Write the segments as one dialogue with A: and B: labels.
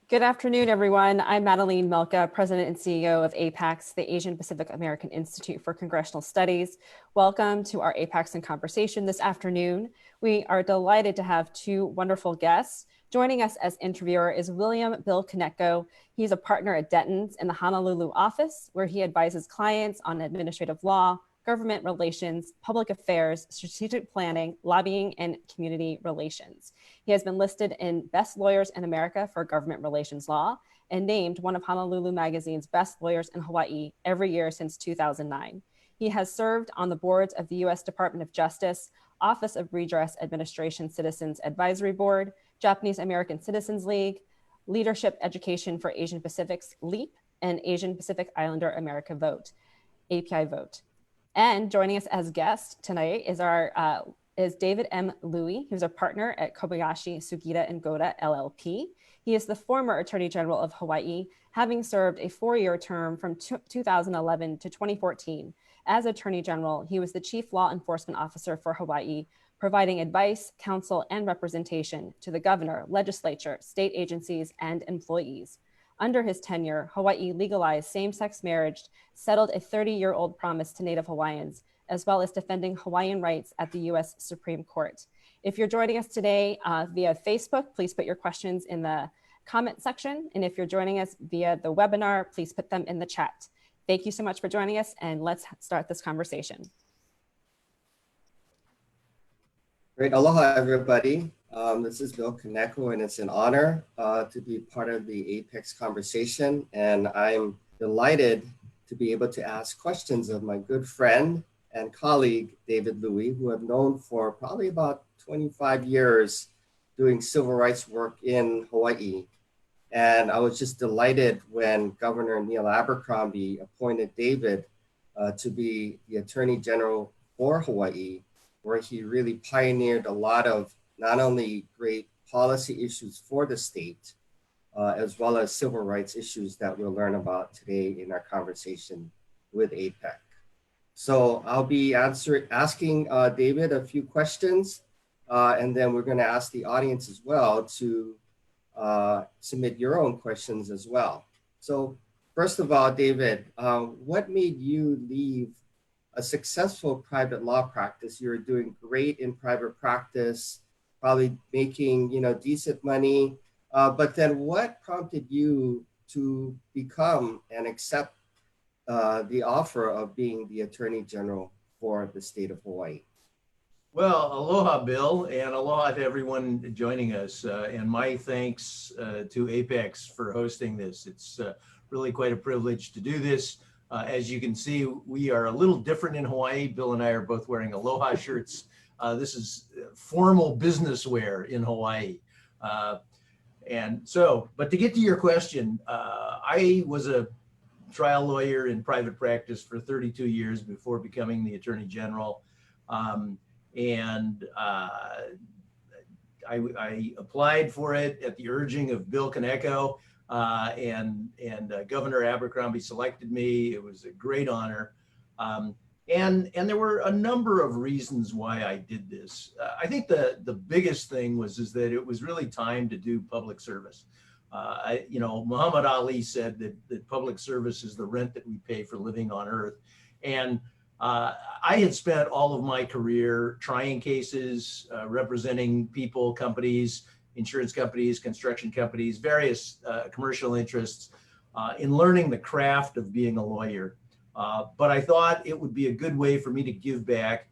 A: Good afternoon, everyone. I'm Madeline Melka, President and CEO of APAICS, the Asian Pacific American Institute for Congressional Studies. Welcome to our APAICS in Conversation this afternoon. We are delighted to have two wonderful guests. Joining us as interviewer is William Bill Koneco. He's a partner at Denton's in the Honolulu office, where he advises clients on administrative law, government relations, public affairs, strategic planning, lobbying, and community relations. He has been listed in Best Lawyers in America for Government Relations Law and named one of Honolulu Magazine's best lawyers in Hawaii every year since 2009. He has served on the boards of the U.S. Department of Justice, Office of Redress Administration Citizens Advisory Board, Japanese American Citizens League, Leadership Education for Asian Pacific's LEAP, and Asian Pacific Islander America Vote, API Vote. And joining us as guest tonight is David M. Louie, who's a partner at Kobayashi, Sugita, and Goda, LLP. He is the former Attorney General of Hawaii, having served a 4-year term from 2011 to 2014. As Attorney General, he was the Chief Law Enforcement Officer for Hawaii, providing advice, counsel, and representation to the governor, legislature, state agencies, and employees. Under his tenure, Hawaii legalized same-sex marriage, settled a 30-year-old promise to Native Hawaiians, as well as defending Hawaiian rights at the U.S. Supreme Court. If you're joining us today via Facebook, please put your questions in the comment section. And if you're joining us via the webinar, please put them in the chat. Thank you so much for joining us, and let's start this conversation.
B: Great. Aloha, everybody. This is Bill Koneco, and it's an honor to be part of the APAICS conversation. And I'm delighted to be able to ask questions of my good friend and colleague, David Louie, who I've known for probably about 25 years doing civil rights work in Hawaii. And I was just delighted when Governor Neil Abercrombie appointed David to be the Attorney General for Hawaii, where he really pioneered a lot of not only great policy issues for the state, as well as civil rights issues that we'll learn about today in our conversation with APEC. So I'll be asking David a few questions, and then we're going to ask the audience as well to submit your own questions as well. So first of all, David, what made you leave a successful private law practice? You're doing great in private practice, probably making decent money, but then what prompted you to become and accept the offer of being the Attorney General for the state of Hawaii?
C: Well, aloha, Bill, and aloha to everyone joining us. And my thanks to APAICS for hosting this. It's really quite a privilege to do this. As you can see, we are a little different in Hawaii. Bill and I are both wearing aloha shirts. This is formal business wear in Hawaii. But to get to your question, I was a trial lawyer in private practice for 32 years before becoming the Attorney General. I applied for it at the urging of Bill Koneco, and Governor Abercrombie selected me. It was a great honor. And there were a number of reasons why I did this. I think the biggest thing was that it was really time to do public service. Muhammad Ali said that public service is the rent that we pay for living on earth. And I had spent all of my career trying cases, representing people, companies, insurance companies, construction companies, various commercial interests, in learning the craft of being a lawyer. But I thought it would be a good way for me to give back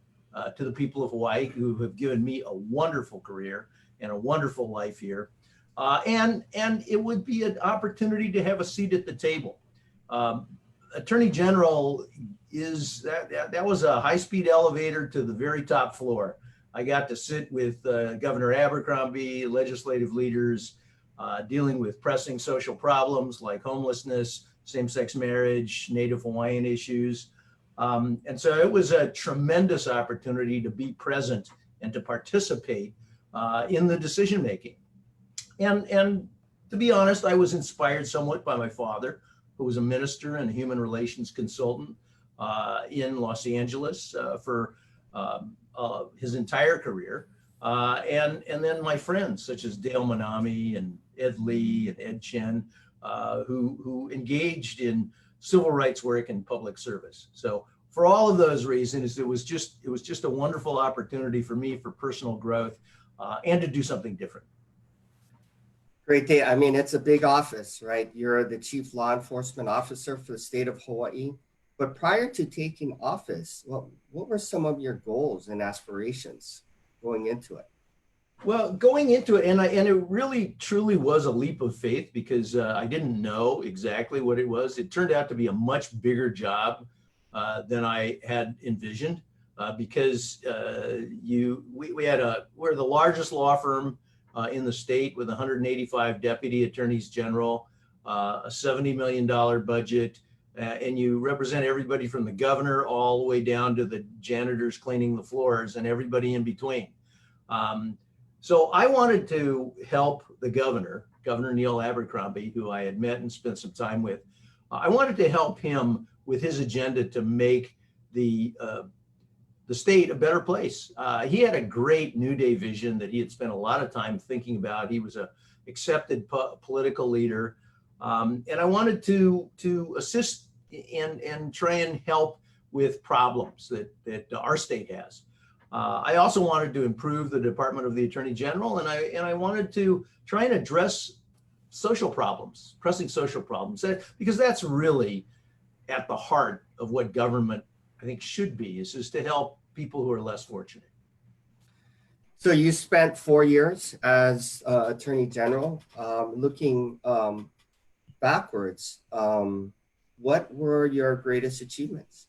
C: to the people of Hawaii, who have given me a wonderful career and a wonderful life here. And it would be an opportunity to have a seat at the table. Attorney General that was a high-speed elevator to the very top floor. I got to sit with Governor Abercrombie, legislative leaders, dealing with pressing social problems like homelessness, same-sex marriage, Native Hawaiian issues. And so it was a tremendous opportunity to be present and to participate in the decision-making. And to be honest, I was inspired somewhat by my father, who was a minister and a human relations consultant in Los Angeles for his entire career. And then my friends, such as Dale Manami and Ed Lee and Ed Chen, who engaged in civil rights work and public service. So for all of those reasons, it was just a wonderful opportunity for me for personal growth and to do something different.
B: Great, Dave. I mean, it's a big office, right? You're the chief law enforcement officer for the state of Hawaii. But prior to taking office, what were some of your goals and aspirations going into it?
C: Well, going into it, and it really truly was a leap of faith because I didn't know exactly what it was. It turned out to be a much bigger job than I had envisioned because we're the largest law firm in the state with 185 deputy attorneys general, a $70 million budget, and you represent everybody from the governor all the way down to the janitors cleaning the floors and everybody in between. So I wanted to help the governor, Governor Neil Abercrombie, who I had met and spent some time with. I wanted to help him with his agenda to make the state a better place. He had a great New Day vision that he had spent a lot of time thinking about. He was an accepted political leader. And I wanted to assist and try and help with problems that our state has. I also wanted to improve the Department of the Attorney General, and I wanted to try and address social problems, pressing social problems, because that's really at the heart of what government, I think, should be, is to help people who are less fortunate.
B: So you spent 4 years as Attorney General. Looking backwards, what were your greatest achievements?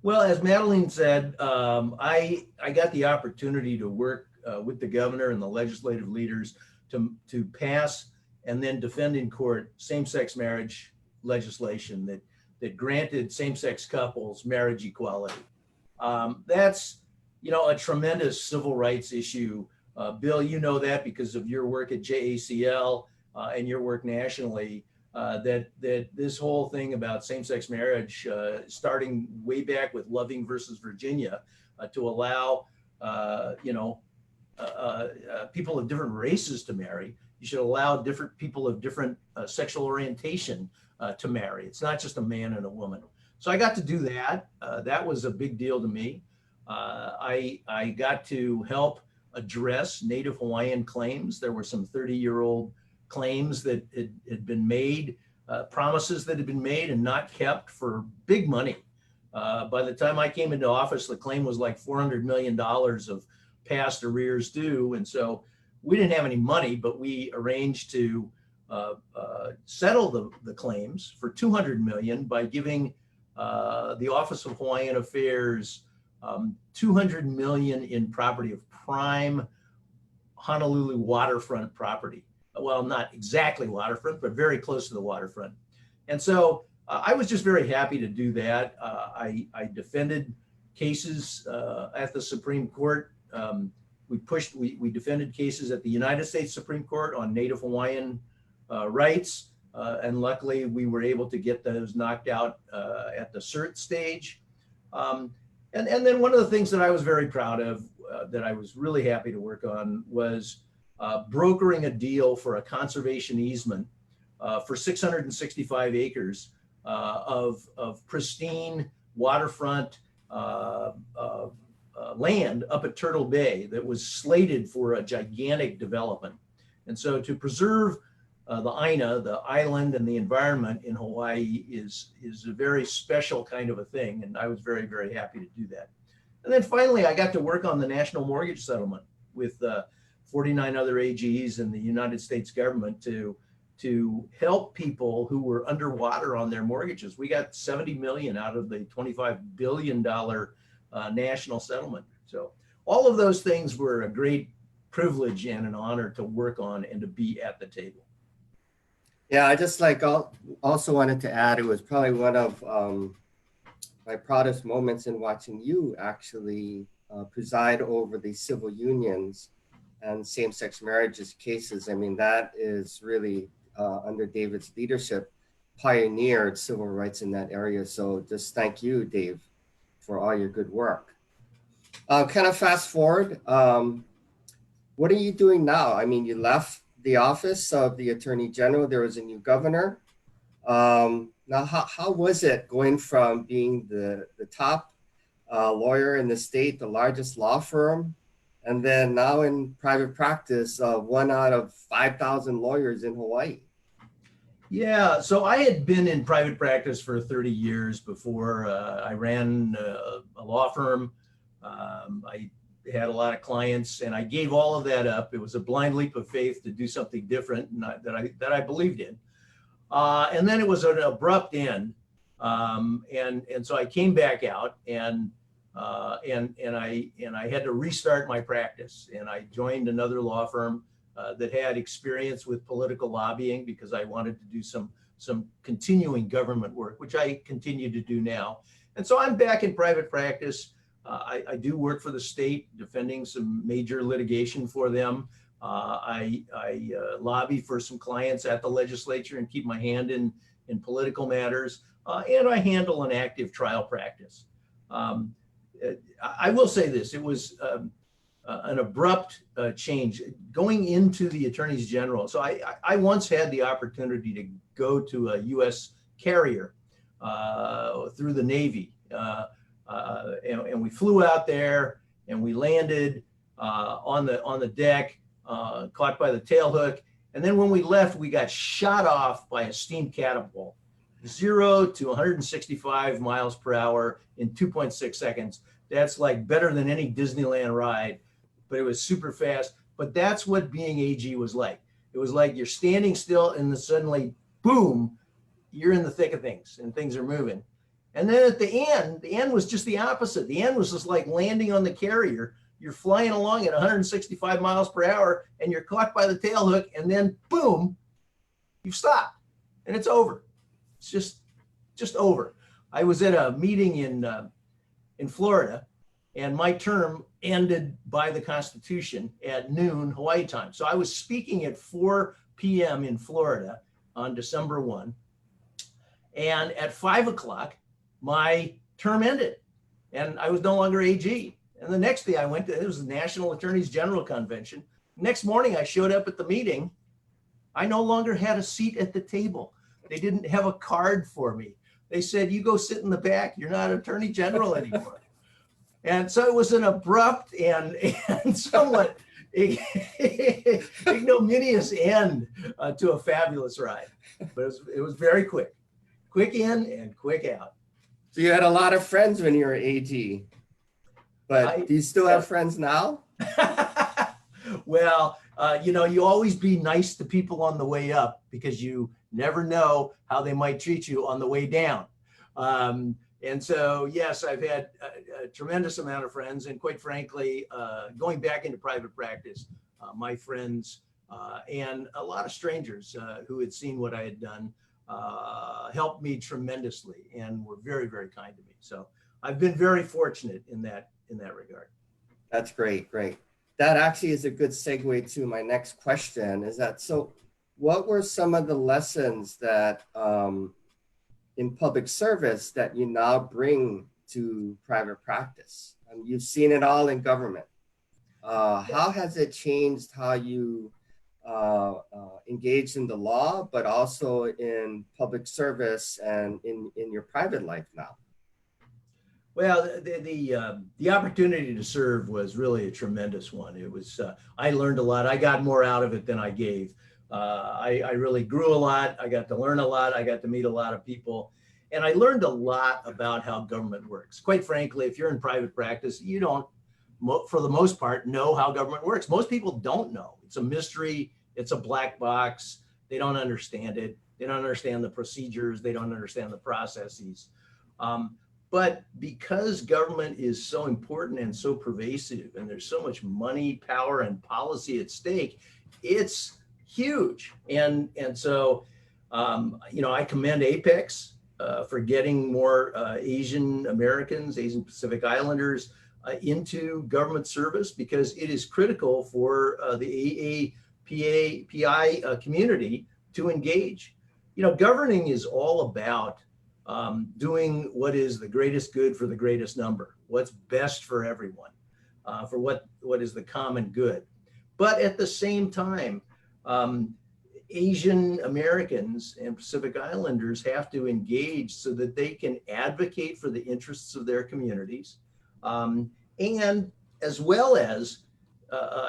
C: Well, as Madeline said, I got the opportunity to work with the governor and the legislative leaders to pass and then defend in court same-sex marriage legislation that granted same-sex couples marriage equality. That's, a tremendous civil rights issue. Bill, you know that because of your work at JACL and your work nationally. That this whole thing about same-sex marriage, starting way back with Loving versus Virginia, to allow people of different races to marry. You should allow different people of different sexual orientation to marry. It's not just a man and a woman. So I got to do that. That was a big deal to me. I got to help address Native Hawaiian claims. There were some 30-year-old claims that had been made, promises that had been made and not kept for big money. By the time I came into office, the claim was like $400 million of past arrears due. And so we didn't have any money, but we arranged to settle the claims for $200 million by giving the Office of Hawaiian Affairs $200 million in property of prime Honolulu waterfront property. Well, not exactly waterfront, but very close to the waterfront. And so I was just very happy to do that. I defended cases at the Supreme Court. We defended cases at the United States Supreme Court on Native Hawaiian rights. And luckily we were able to get those knocked out at the cert stage. And then one of the things that I was very proud of, that I was really happy to work on, was brokering a deal for a conservation easement for 665 acres of pristine waterfront land up at Turtle Bay that was slated for a gigantic development. And so to preserve the Aina, the island, and the environment in Hawaii is a very special kind of a thing. And I was very, very happy to do that. And then finally, I got to work on the national mortgage settlement with 49 other AGs in the United States government to help people who were underwater on their mortgages. We got 70 million out of the $25 billion national settlement. So all of those things were a great privilege and an honor to work on and to be at the table.
B: Yeah, I just also wanted to add, it was probably one of my proudest moments in watching you actually preside over the civil unions and same-sex marriages cases. I mean, that is really under David's leadership, pioneered civil rights in that area. So just thank you, Dave, for all your good work. Kind of fast forward, what are you doing now? I mean, you left the office of the Attorney General. There was a new governor. Now, how was it going from being the top lawyer in the state, the largest law firm, and then now in private practice, one out of 5,000 lawyers in Hawaii?
C: Yeah, so I had been in private practice for 30 years before I ran a law firm. I had a lot of clients, and I gave all of that up. It was a blind leap of faith to do something different that I believed in. And then it was an abrupt end. And so I came back out and I had to restart my practice, and I joined another law firm that had experience with political lobbying, because I wanted to do some continuing government work, which I continue to do now. And so I'm back in private practice. I do work for the state, defending some major litigation for them. I lobby for some clients at the legislature and keep my hand in political matters. And I handle an active trial practice. I will say this, it was an abrupt change going into the attorneys general. So I once had the opportunity to go to a U.S. carrier through the Navy. And we flew out there and we landed on the deck, caught by the tail hook. And then when we left, we got shot off by a steam catapult, 0 to 165 miles per hour in 2.6 seconds. That's like better than any Disneyland ride, but it was super fast. But that's what being AG was like. It was like you're standing still and then suddenly, boom, you're in the thick of things and things are moving. And then at the end was just the opposite. The end was just like landing on the carrier. You're flying along at 165 miles per hour and you're caught by the tail hook, and then boom, you've stopped and it's over. It's just over. I was at a meeting in Florida, and my term ended by the Constitution at noon Hawaii time. So I was speaking at 4 p.m. in Florida on December 1. And at 5 o'clock, my term ended and I was no longer AG. And the next day I went to, it was the National Attorneys General Convention. Next morning I showed up at the meeting. I no longer had a seat at the table. They didn't have a card for me. They said, you go sit in the back. You're not Attorney General anymore. And so it was an abrupt and somewhat ignominious end to a fabulous ride. But it was very quick in and quick out.
B: So you had a lot of friends when you were AG, but do you still have friends now?
C: Well, you always be nice to people on the way up, because you never know how they might treat you on the way down. And so, yes, I've had a tremendous amount of friends, and quite frankly, going back into private practice, my friends and a lot of strangers who had seen what I had done helped me tremendously and were very, very kind to me. So I've been very fortunate in that regard.
B: That's great. That actually is a good segue to my next question, is that, so what were some of the lessons that in public service that you now bring to private practice? You've seen it all in government. How has it changed how you engage in the law, but also in public service and in your private life now?
C: Well, the opportunity to serve was really a tremendous one. It was, I learned a lot. I got more out of it than I gave. I really grew a lot. I got to learn a lot. I got to meet a lot of people. And I learned a lot about how government works. Quite frankly, if you're in private practice, you don't, for the most part, know how government works. Most people don't know. It's a mystery. It's a black box. They don't understand it. They don't understand the procedures. They don't understand the processes. But because government is so important and so pervasive, and there's so much money, power, and policy at stake, it's huge. And so, I commend APAICS for getting more Asian Americans, Asian Pacific Islanders into government service, because it is critical for the APAICS community to engage. Governing is all about doing what is the greatest good for the greatest number, what's best for everyone, for what is the common good. But at the same time, Asian Americans and Pacific Islanders have to engage so that they can advocate for the interests of their communities, and as well as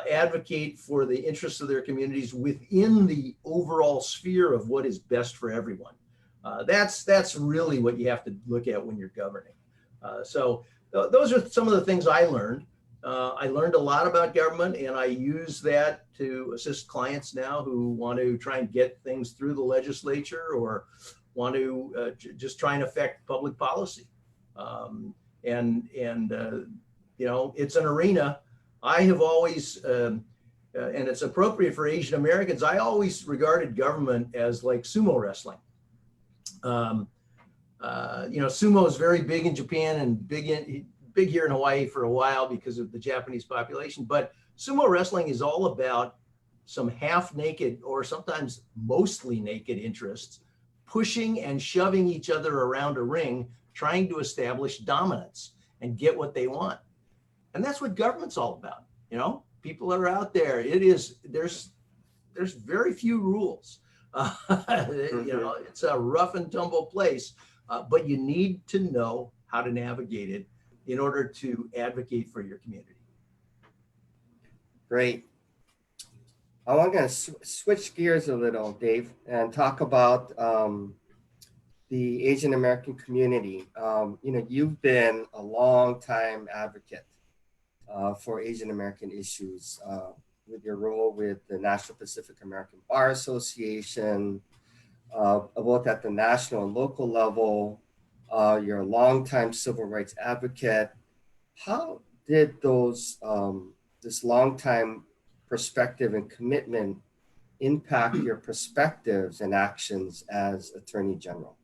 C: advocate for the interests of their communities within the overall sphere of what is best for everyone. That's really what you have to look at when you're governing. So those are some of the things I learned. I learned a lot about government, and I use that to assist clients now who want to try and get things through the legislature or want to just try and affect public policy. You know, it's an arena. I have always, and it's appropriate for Asian Americans, I always regarded government as like sumo wrestling. You know, sumo is very big in Japan and big here in Hawaii for a while because of the Japanese population. But sumo wrestling is all about some half naked or sometimes mostly naked interests pushing and shoving each other around a ring, trying to establish dominance and get what they want. And that's what government's all about. You know, people are out there. There's very few rules. You know, it's a rough and tumble place, but you need to know how to navigate it in order to advocate for your community.
B: Great. I want to switch gears a little, Dave, and talk about the Asian American community. You know, you've been a long time advocate for Asian American issues with your role with the National Pacific American Bar Association, both at the national and local level. You're a longtime civil rights advocate. How did this longtime perspective and commitment impact your perspectives and actions as Attorney General?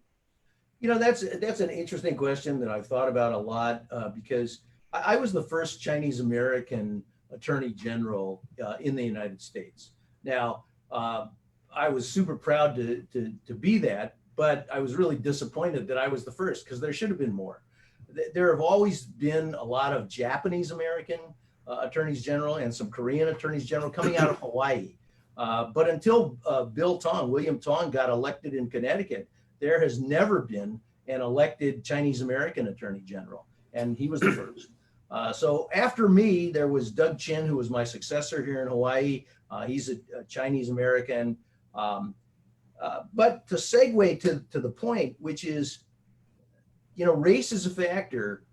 C: You know, that's an interesting question that I've thought about a lot because I was the first Chinese American Attorney General in the United States. Now, I was super proud to be that, but I was really disappointed that I was the first because there should have been more. There have always been a lot of Japanese American attorneys general and some Korean attorneys general coming out of Hawaii. But until William Tong got elected in Connecticut, there has never been an elected Chinese American attorney general, and he was the first. So after me, there was Doug Chin, who was my successor here in Hawaii. He's a Chinese American. But to segue to the point, which is, you know, race is a factor,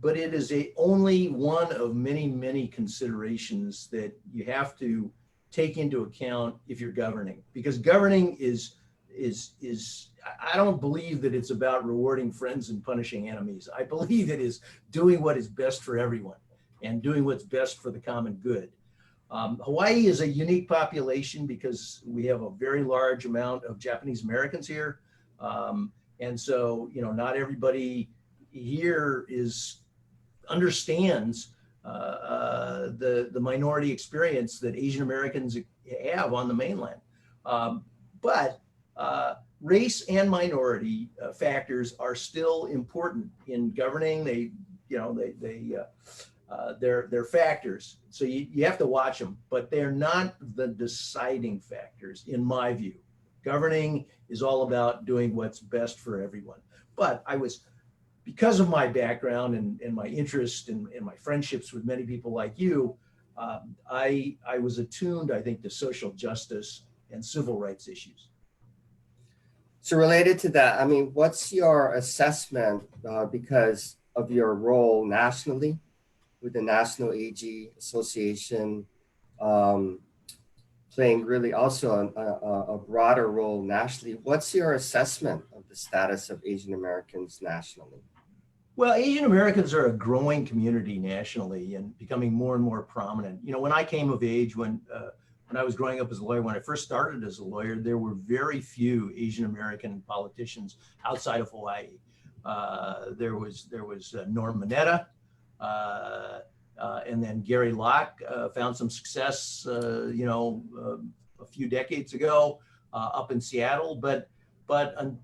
C: but it is only one of many, many considerations that you have to take into account if you're governing, because governing is I don't believe that it's about rewarding friends and punishing enemies. I believe it is doing what is best for everyone and doing what's best for the common good. Hawaii is a unique population because we have a very large amount of Japanese Americans here. And so, you know, not everybody here understands the minority experience that Asian Americans have on the mainland. But race and minority factors are still important in governing. They're factors. So you have to watch them, but they're not the deciding factors in my view. Governing is all about doing what's best for everyone. But because of my background and my interest and my friendships with many people like you, I was attuned, I think, to social justice and civil rights issues.
B: So related to that, I mean, what's your assessment because of your role nationally with the National AG Association, playing really also a broader role nationally? What's your assessment of the status of Asian Americans nationally?
C: Well, Asian Americans are a growing community nationally and becoming more and more prominent. You know, when I came of age, when I was growing up as a lawyer, when I first started as a lawyer, there were very few Asian American politicians outside of Hawaii. There was Norm Mineta, and then Gary Locke found some success, a few decades ago up in Seattle. But and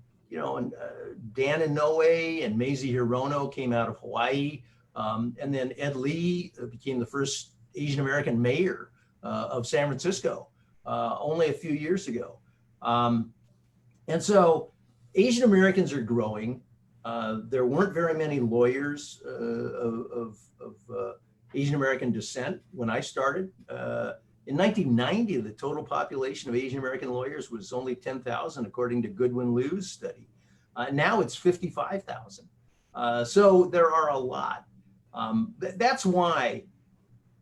C: Dan Inoue and Mazie Hirono came out of Hawaii, and then Ed Lee became the first Asian American mayor of San Francisco only a few years ago. And so Asian Americans are growing. There weren't very many lawyers of Asian American descent when I started. In 1990, the total population of Asian American lawyers was only 10,000, according to Goodwin Liu's study. Now it's 55,000. So there are a lot. That's why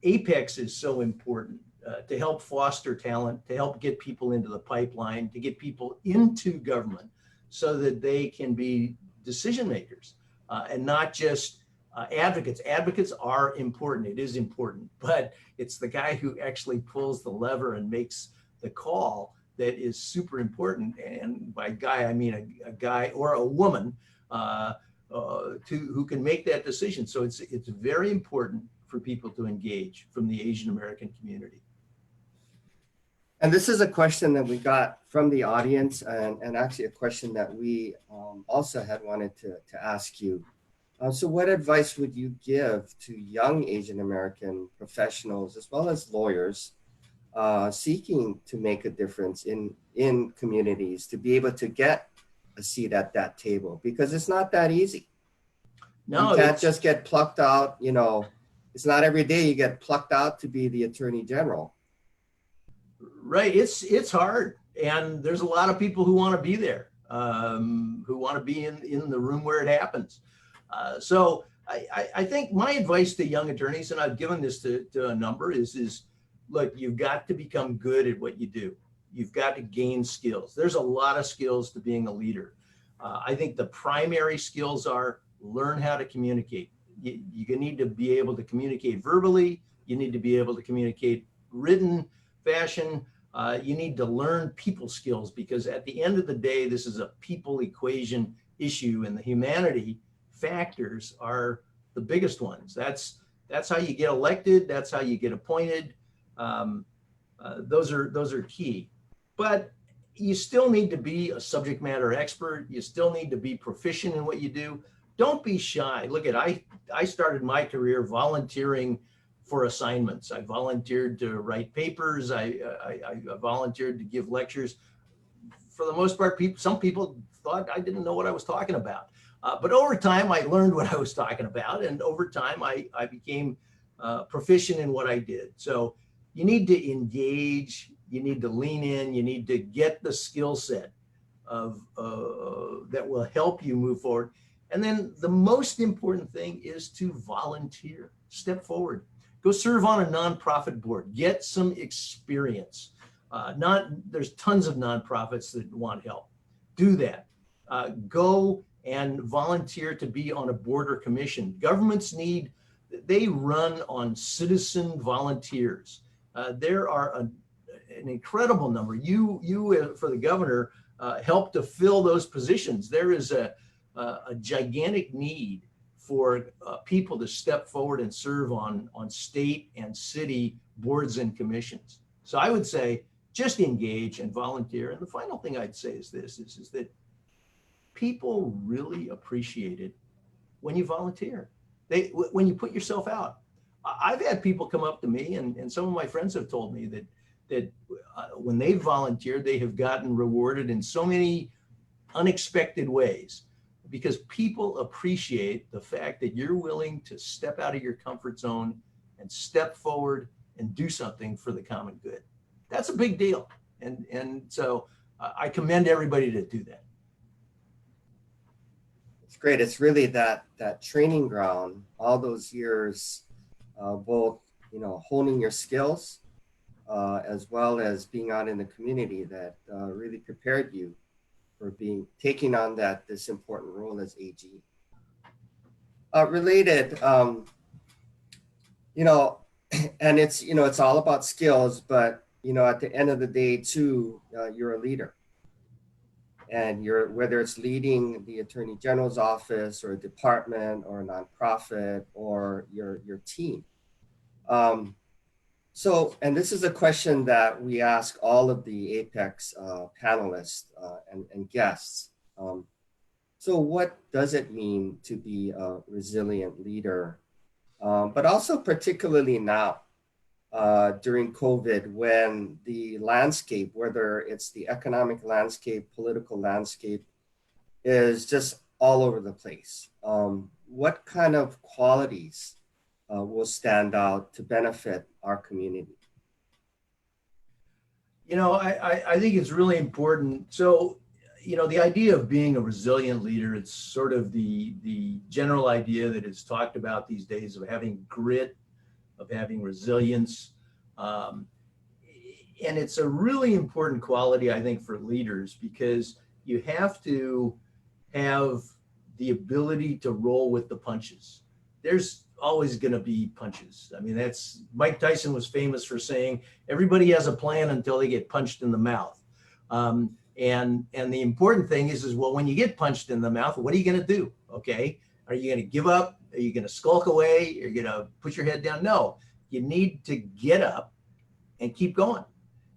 C: APAICS is so important, to help foster talent, to help get people into the pipeline, to get people into government so that they can be decision makers and not just advocates. Advocates are important. It is important, but it's the guy who actually pulls the lever and makes the call that is super important. And by guy, I mean a guy or a woman who can make that decision. So it's very important for people to engage from the Asian American community.
B: And this is a question that we got from the audience, and actually a question that we also had wanted to ask you. So what advice would you give to young Asian American professionals as well as lawyers seeking to make a difference in communities to be able to get a seat at that table? Because it's not that easy. No, you can't just get plucked out. You know, it's not every day you get plucked out to be the Attorney General.
C: Right. It's hard. And there's a lot of people who want to be there, who want to be in the room where it happens. So I think my advice to young attorneys, and I've given this to a number, is look, you've got to become good at what you do. You've got to gain skills. There's a lot of skills to being a leader. I think the primary skills are learn how to communicate. You need to be able to communicate verbally. You need to be able to communicate written fashion. You need to learn people skills, because at the end of the day, this is a people equation issue, and the humanity factors are the biggest ones. That's how you get elected. That's how you get appointed. Those are key. But you still need to be a subject matter expert. You still need to be proficient in what you do. Don't be shy. Look at, I started my career volunteering for assignments. I volunteered to write papers. I volunteered to give lectures. For the most part, some people thought I didn't know what I was talking about. But over time, I learned what I was talking about. And over time, I became proficient in what I did. So you need to engage. You need to lean in. You need to get the skill set of that will help you move forward. And then the most important thing is to volunteer. Step forward. Go serve on a nonprofit board. Get some experience. There's tons of nonprofits that want help. Do that. Go and volunteer to be on a board or commission. Governments they run on citizen volunteers. There are an incredible number. You for the governor, help to fill those positions. There is a gigantic need for people to step forward and serve on state and city boards and commissions. So I would say just engage and volunteer. And the final thing I'd say is this, is that people really appreciate it when you volunteer. When you put yourself out. I've had people come up to me, and some of my friends have told me that when they volunteered, they have gotten rewarded in so many unexpected ways, because people appreciate the fact that you're willing to step out of your comfort zone and step forward and do something for the common good. That's a big deal. And so I commend everybody to do that.
B: It's great. It's really that training ground, all those years, both, honing your skills, as well as being out in the community, that really prepared you for taking on this important role as AG. Related, and it's all about skills, but at the end of the day too, you're a leader, and whether it's leading the Attorney General's office or a department or a nonprofit or your team. So, and this is a question that we ask all of the APAICS panelists and guests. So what does it mean to be a resilient leader, but also particularly now, during COVID, when the landscape, whether it's the economic landscape, political landscape, is just all over the place. What kind of qualities will stand out to benefit our community?
C: You know, I think it's really important. So, you know, the idea of being a resilient leader, it's sort of the general idea that is talked about these days of having grit, of having resilience. And it's a really important quality, I think, for leaders, because you have to have the ability to roll with the punches. There's always going to be punches. I mean, that's Mike Tyson was famous for saying, everybody has a plan until they get punched in the mouth. And the important thing is, well, when you get punched in the mouth, what are you going to do? Okay. Are you going to give up? Are you going to skulk away? Are you going to put your head down? No, you need to get up and keep going.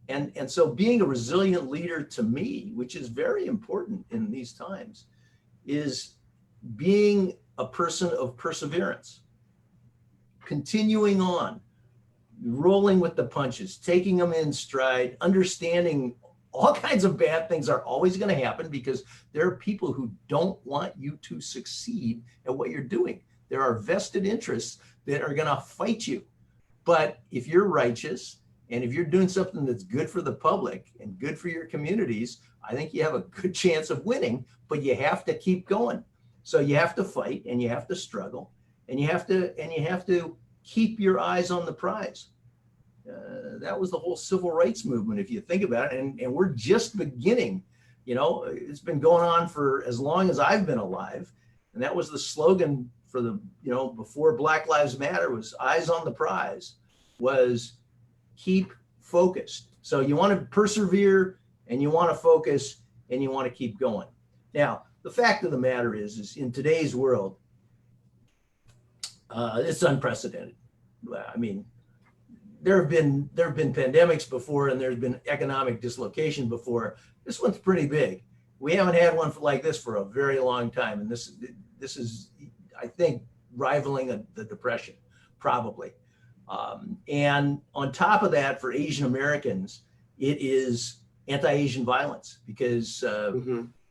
C: And so being a resilient leader to me, which is very important in these times, is being a person of perseverance, continuing on, rolling with the punches, taking them in stride, understanding all kinds of bad things are always going to happen because there are people who don't want you to succeed at what you're doing. There are vested interests that are going to fight you. But if you're righteous and if you're doing something that's good for the public and good for your communities, I think you have a good chance of winning, but you have to keep going. So you have to fight and you have to struggle and you have to keep your eyes on the prize. That was the whole civil rights movement, if you think about it. And we're just beginning. You know, it's been going on for as long as I've been alive. And that was the slogan for the, you know, before Black Lives Matter was eyes on the prize, was keep focused. So you want to persevere and you want to focus and you want to keep going. Now, the fact of the matter is in today's world, it's unprecedented. I mean, there have been pandemics before and there's been economic dislocation before. This one's pretty big. We haven't had one like this for a very long time. And this is, I think, rivaling the Depression, probably. And on top of that, for Asian Americans, it is anti-Asian violence because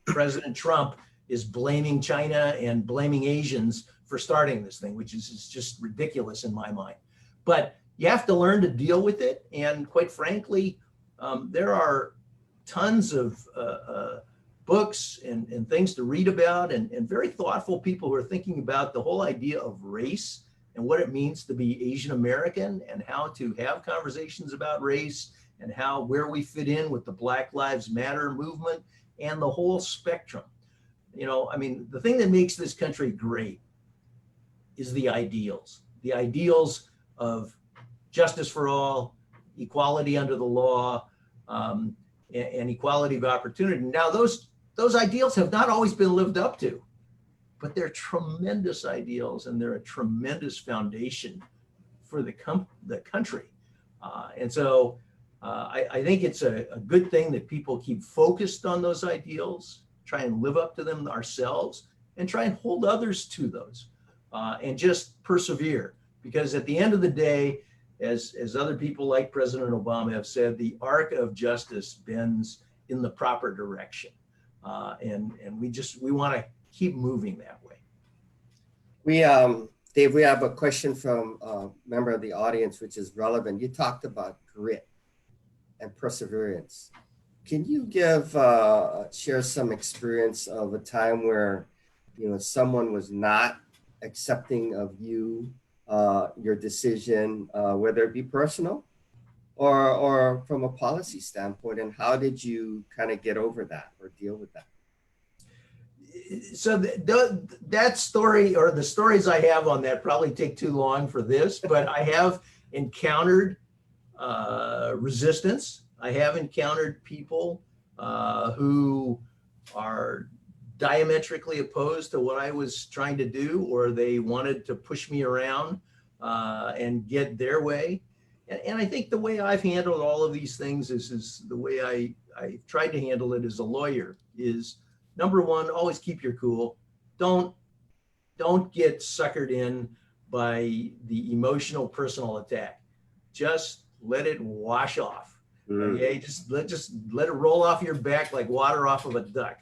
C: President Trump is blaming China and blaming Asians for starting this thing, which is just ridiculous in my mind. But you have to learn to deal with it. And quite frankly, there are tons of books and things to read about and very thoughtful people who are thinking about the whole idea of race and what it means to be Asian American and how to have conversations about race and where we fit in with the Black Lives Matter movement and the whole spectrum. You know, I mean, the thing that makes this country great is the ideals of justice for all, equality under the law, and equality of opportunity. Now, those ideals have not always been lived up to, but they're tremendous ideals and they're a tremendous foundation for the country. And so I think it's a good thing that people keep focused on those ideals, try and live up to them ourselves, and try and hold others to those, and just persevere. Because at the end of the day, as other people like President Obama have said, the arc of justice bends in the proper direction. And we want to keep moving that way.
B: Dave, we have a question from a member of the audience, which is relevant. You talked about grit and perseverance. Can you share some experience of a time where, you know, someone was not accepting of you, your decision, whether it be personal or from a policy standpoint, and how did you kind of get over that or deal with that?
C: So that story, or the stories I have on that, probably take too long for this, but I have encountered resistance. I have encountered people who are diametrically opposed to what I was trying to do, or they wanted to push me around and get their way. And I think the way I've handled all of these things is the way I tried to handle it as a lawyer is, number one, always keep your cool. Don't get suckered in by the emotional personal attack. just let it wash off.
B: Mm.
C: Okay, just let it roll off your back like water off of a duck.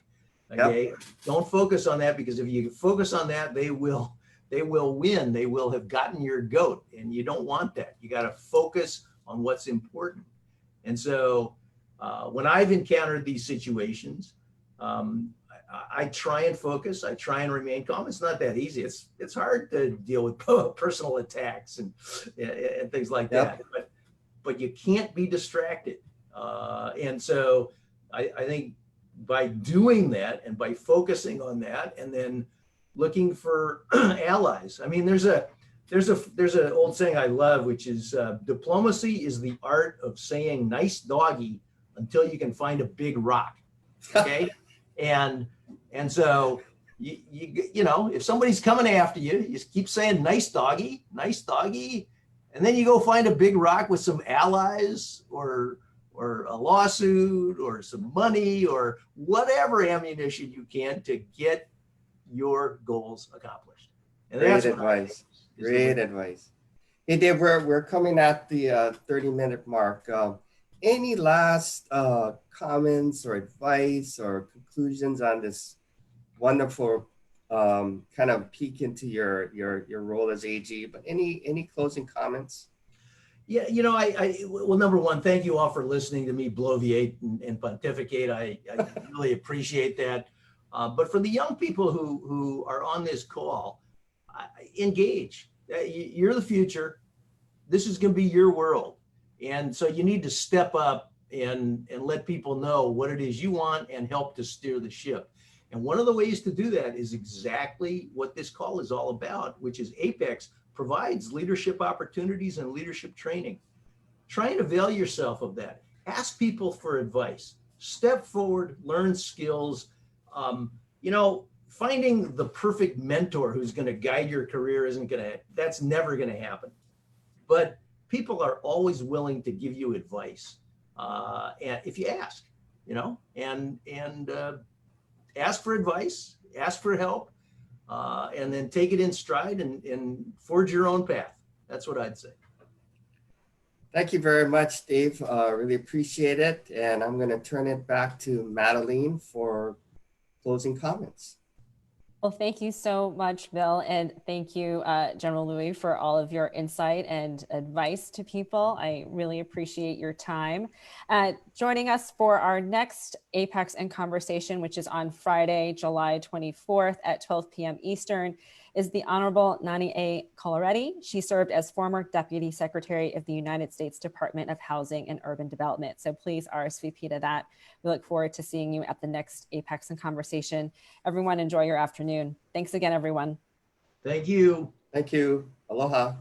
C: Okay,
B: Yep.
C: don't focus on that, because if you focus on that, they will win. They will have gotten your goat, and you don't want that. You got to focus on what's important. And so when I've encountered these situations, I try and focus. I try and remain calm. It's not that easy. It's hard to deal with personal attacks and things like that. But you can't be distracted. And so I think by doing that and by focusing on that, and then looking for allies. I mean, there's an old saying I love, which is diplomacy is the art of saying nice doggy until you can find a big rock. Okay. and so you know, if somebody's coming after you, you just keep saying nice doggy, and then you go find a big rock with some allies or a lawsuit or some money or whatever ammunition you can to get your goals accomplished. And
B: Great advice. Great advice. Hey, Dave, we're coming at the 30-minute mark. Any last comments or advice or conclusions on this wonderful kind of peek into your role as AG? But any closing comments?
C: Yeah, you know, well, number one, thank you all for listening to me bloviate and pontificate. I really appreciate that. But for the young people who are on this call, engage. You're the future. This is going to be your world. And so you need to step up and let people know what it is you want and help to steer the ship. And one of the ways to do that is exactly what this call is all about, which is APAICS provides leadership opportunities and leadership training. Try and avail yourself of that. Ask people for advice. Step forward, learn skills. You know, finding the perfect mentor who's going to guide your career that's never going to happen. But people are always willing to give you advice. And if you ask, you know, and ask for advice, ask for help, and then take it in stride and forge your own path. That's what I'd say.
B: Thank you very much, Dave. Really appreciate it. And I'm going to turn it back to Madeline for closing comments.
A: Well, thank you so much, Bill. And thank you, General Louie, for all of your insight and advice to people. I really appreciate your time. Joining us for our next APAICS in Conversation, which is on Friday, July 24th at 12 p.m. Eastern, is the Honorable Nani A. Coloretti. She served as former Deputy Secretary of the United States Department of Housing and Urban Development. So please RSVP to that. We look forward to seeing you at the next APAICS in Conversation. Everyone, enjoy your afternoon. Thanks again, everyone.
C: Thank you.
B: Thank you. Aloha.